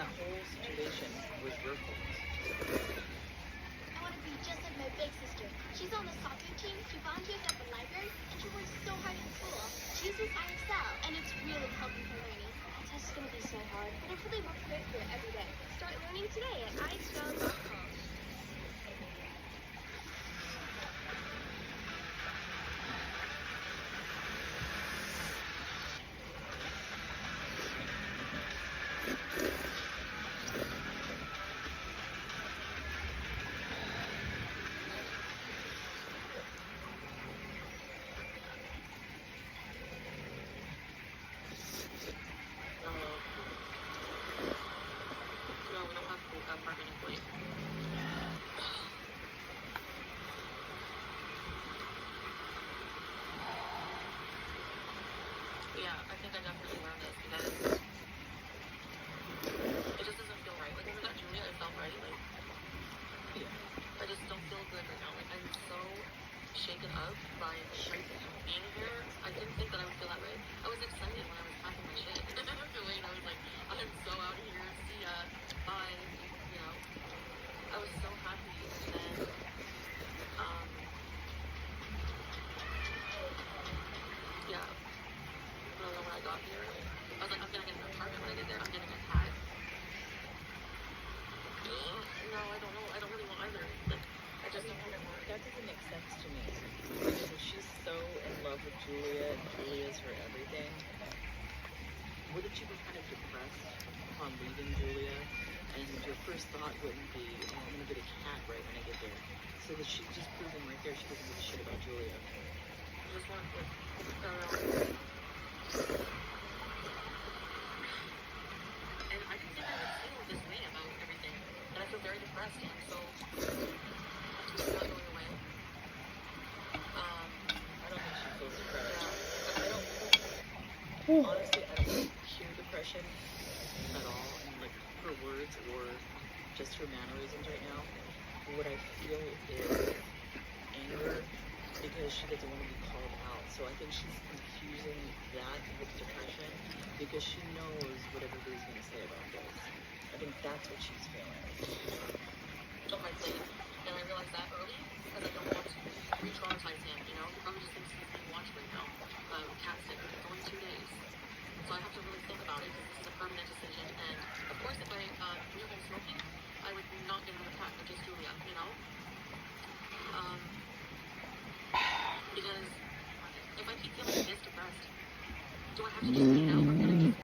that whole situation was your fault. I want to be just like my big sister. She's on the soccer team, she volunteers at the library, and she works so hard in school. She uses IXL, and it's really helping her learning. That test is going to be so hard, but I'm really more prepared for it every day. Start learning today at IXL.com. Yeah, I think I definitely learned this because it just doesn't feel right. Like when we got Julia, it felt right. Like I just don't feel good right now. Like I'm so shaken up by being here. I didn't think that I would feel that way. I was excited when I was packing my shit. After Wayne, I was like, I'm so out of here. See ya. Bye. You know, I was so happy. And then, yeah. I don't know when I got here. I was like, I'm gonna get an apartment when I get there. I'm getting a cat. No, I don't know. I don't really want either. Like, I just don't want it. That doesn't make sense to me. Because if she's so in love with Julia and Julia's her everything, wouldn't you be kind of depressed upon leaving Julia? And your first thought wouldn't be, oh, I'm gonna get a cat right when I get there. So that she's just proven right there she doesn't give a shit about Julia. I just want to, I don't know. And I didn't think I would feel this way about everything. And I feel very depressed and so it's not going away. I don't think she feels depressed. Yeah. I don't, honestly, I don't hear depression at all in like her words or just her mannerisms right now. What I feel is anger because she doesn't want to be called out. So I think she's confusing that with depression because she knows what everybody's going to say about this. I think that's what she's feeling. On my plate. And I realized that early because I don't want to re-traumatize him, you know? He probably just thinks he's being watched right now. Cat sitter. It's only 2 days. So I have to really think about it because this is a permanent decision. And of course, if I knew him smoking, I would not give him a cat, but just Julia, you know? Because if I keep feeling this depressed, do I have to just get out?